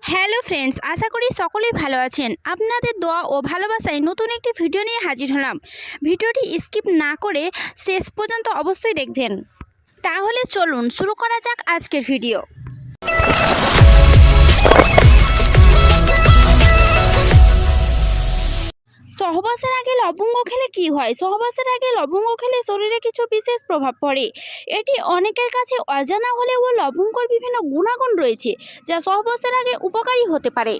Hello friends, আশা করি সকলেই ভালো আছেন। আপনাদের দোয়া ও ভালোবাসায় নতুন একটি ভিডিও নিয়ে হাজির হলাম। ভিডিওটি স্কিপ না করে শেষ পর্যন্ত অবশ্যই দেখবেন। তাহলে চলুন শুরু করা যাক আজকের ভিডিও। সহবাসের আগে লবঙ্গ খেলে কি হয়? সহবাসের আগে লবঙ্গ খেলে শরীরে কিছু বিশেষ প্রভাব পড়ে। এটি অনেকের কাছে অজানা হলেও লবঙ্গর বিভিন্ন গুণাগুণ রয়েছে যা সহবাসের আগে উপকারী হতে পারে।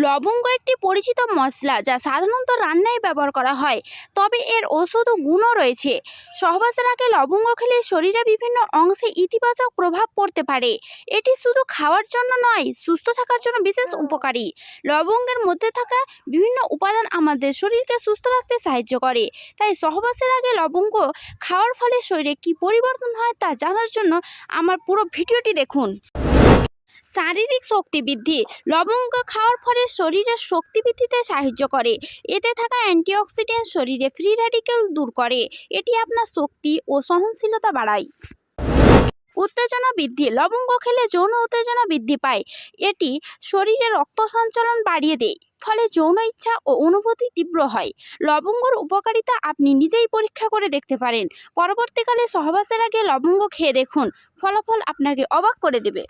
লবঙ্গ একটি পরিচিত মশলা যা সাধারণত রান্নায় ব্যবহার করা হয়, তবে এর ঔষধ গুণও রয়েছে। সহবাসের আগে লবঙ্গ খেলে শরীরে বিভিন্ন অংশে ইতিবাচক প্রভাব পড়তে পারে। এটি শুধু খাওয়ার জন্য নয়, সুস্থ থাকার জন্য বিশেষ উপকারী। লবঙ্গের মধ্যে থাকা বিভিন্ন উপাদান আমাদের শরীরকে সুস্থ রাখতে সাহায্য করে। তাই সহবাসের আগে লবঙ্গ খাওয়ার ফলে শরীরে কী পরিবর্তন হয় তা জানার জন্য আমার পুরো ভিডিওটি দেখুন। শারীরিক শক্তি বৃদ্ধি। লবঙ্গ খাওয়ার ফলে শরীরের শক্তি বৃদ্ধিতে সাহায্য করে। এতে থাকা অ্যান্টিঅক্সিডেন্ট শরীরে ফ্রি র্যাডিক্যাল দূর করে। এটি আপনার শক্তি ও সহনশীলতা বাড়ায়। উত্তেজনা বৃদ্ধি। লবঙ্গ খেলে যৌন উত্তেজনা বৃদ্ধি পায়। এটি শরীরে রক্ত সঞ্চালন বাড়িয়ে দেয়, ফলে যৌন ইচ্ছা ও অনুভূতি তীব্র হয়। লবঙ্গর উপকারিতা আপনি নিজেই পরীক্ষা করে দেখতে পারেন। পরবর্তীকালে সহবাসের আগে লবঙ্গ খেয়ে দেখুন, ফলাফল আপনাকে অবাক করে দেবে।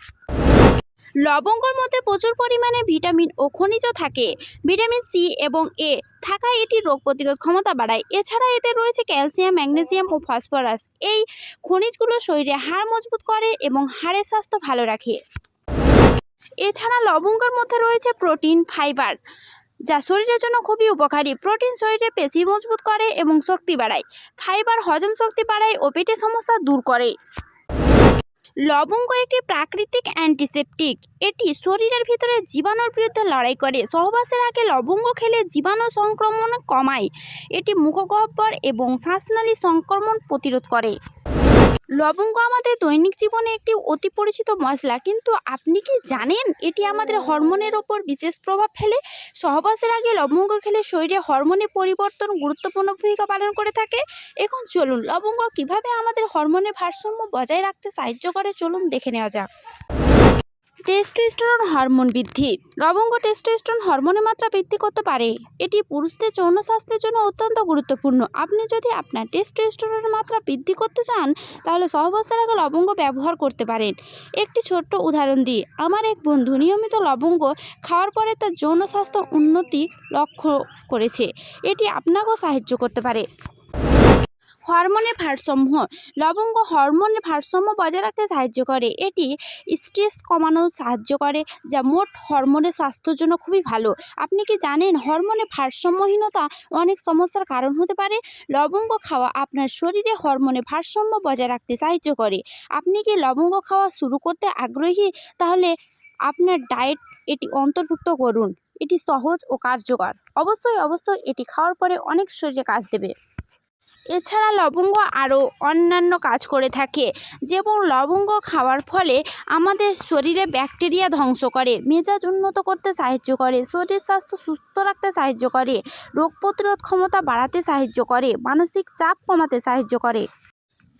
লবঙ্গর মধ্যে প্রচুর পরিমাণে ভিটামিন ও খনিজ থাকে। ভিটামিন সি এবং এ থাকায় এটি রোগ প্রতিরোধ ক্ষমতা বাড়ায়। এছাড়া এতে রয়েছে ক্যালসিয়াম, ম্যাগনেসিয়াম ও ফসফরাস। এই খনিজগুলো শরীরে হাড় মজবুত করে এবং হাড়ের স্বাস্থ্য ভালো রাখে। এছাড়া লবঙ্গের মধ্যে রয়েছে প্রোটিন, ফাইবার, যা শরীরের জন্য খুবই উপকারী। প্রোটিন শরীরে পেশি মজবুত করে এবং শক্তি বাড়ায়। ফাইবার হজম শক্তি বাড়ায় ও পেটের সমস্যা দূর করে। লবঙ্গ একটি প্রাকৃতিক অ্যান্টিসেপটিক। এটি শরীরের ভিতরে জীবাণুর বিরুদ্ধে লড়াই করে। সহবাসের আগে লবঙ্গ খেলে জীবাণু সংক্রমণ কমায়। এটি মুখগহ্বর এবং শ্বাসনালী সংক্রমণ প্রতিরোধ করে। লবঙ্গ আমাদের দৈনিক জীবনে একটি অতি পরিচিত মশলা, কিন্তু আপনি কি জানেন এটি আমাদের হরমোনের ওপর বিশেষ প্রভাব ফেলে? সহবাসের আগে লবঙ্গ খেলে শরীরে হরমোনের পরিবর্তন গুরুত্বপূর্ণ ভূমিকা পালন করে থাকে। এখন চলুন লবঙ্গ কিভাবে আমাদের হরমোনের ভারসাম্য বজায় রাখতে সাহায্য করে চলুন দেখে নেওয়া যাক। টেস্টোস্টেরন হরমোন বৃদ্ধি। লবঙ্গ টেস্টোস্টেরন হরমোনের মাত্রা বৃদ্ধি করতে পারে। এটি পুরুষদের যৌন স্বাস্থ্যের জন্য অত্যন্ত গুরুত্বপূর্ণ। আপনি যদি আপনার টেস্টোস্টেরনের মাত্রা বৃদ্ধি করতে চান, তাহলে সহবাসের আগে লবঙ্গ ব্যবহার করতে পারেন। একটি ছোট্ট উদাহরণ দিই। আমার এক বন্ধু নিয়মিত লবঙ্গ খাওয়ার পরে তার যৌন স্বাস্থ্য উন্নতি লক্ষ্য করেছে। এটি আপনাকেও সাহায্য করতে পারে। হরমোনের ভারসাম্য। লবঙ্গ হরমোনের ভারসাম্য বজায় রাখতে সাহায্য করে। এটি স্ট্রেস কমানো সাহায্য করে, যা মোট হরমোনের স্বাস্থ্যের জন্য খুবই ভালো। আপনি কি জানেন হরমোনের ভারসাম্যহীনতা অনেক সমস্যার কারণ হতে পারে? লবঙ্গ খাওয়া আপনার শরীরে হরমোনের ভারসাম্য বজায় রাখতে সাহায্য করে। আপনি কি লবঙ্গ খাওয়া শুরু করতে আগ্রহী? তাহলে আপনার ডায়েট এটি অন্তর্ভুক্ত করুন। এটি সহজ ও কার্যকর। অবশ্যই এটি খাওয়ার পরে অনেক শরীরে কাজ দেবে। এছাড়া লবঙ্গ আরও অন্যান্য কাজ করে থাকে, যেমন লবঙ্গ খাওয়ার ফলে আমাদের শরীরে ব্যাকটেরিয়া ধ্বংস করে, মেজাজ উন্নত করতে সাহায্য করে, শরীর স্বাস্থ্য সুস্থ রাখতে সাহায্য করে, রোগ প্রতিরোধ ক্ষমতা বাড়াতে সাহায্য করে, মানসিক চাপ কমাতে সাহায্য করে।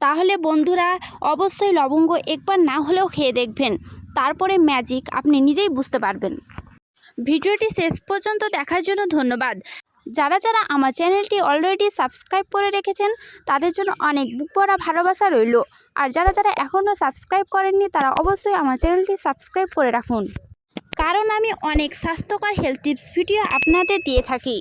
তাহলে বন্ধুরা, অবশ্যই লবঙ্গ একবার না হলেও খেয়ে দেখবেন, তারপরে ম্যাজিক আপনি নিজেই বুঝতে পারবেন। ভিডিওটি শেষ পর্যন্ত দেখার জন্য ধন্যবাদ। যারা আমার চ্যানেলটি অলরেডি সাবস্ক্রাইব করে রেখেছেন, তাদের জন্য অনেক বুক ভরা ভালোবাসা রইল। আর যারা এখনও সাবস্ক্রাইব করেননি, তারা অবশ্যই আমার চ্যানেলটি সাবস্ক্রাইব করে রাখুন, কারণ আমি অনেক স্বাস্থ্যকর হেলথ টিপস ভিডিও আপনাদের দিয়ে থাকি।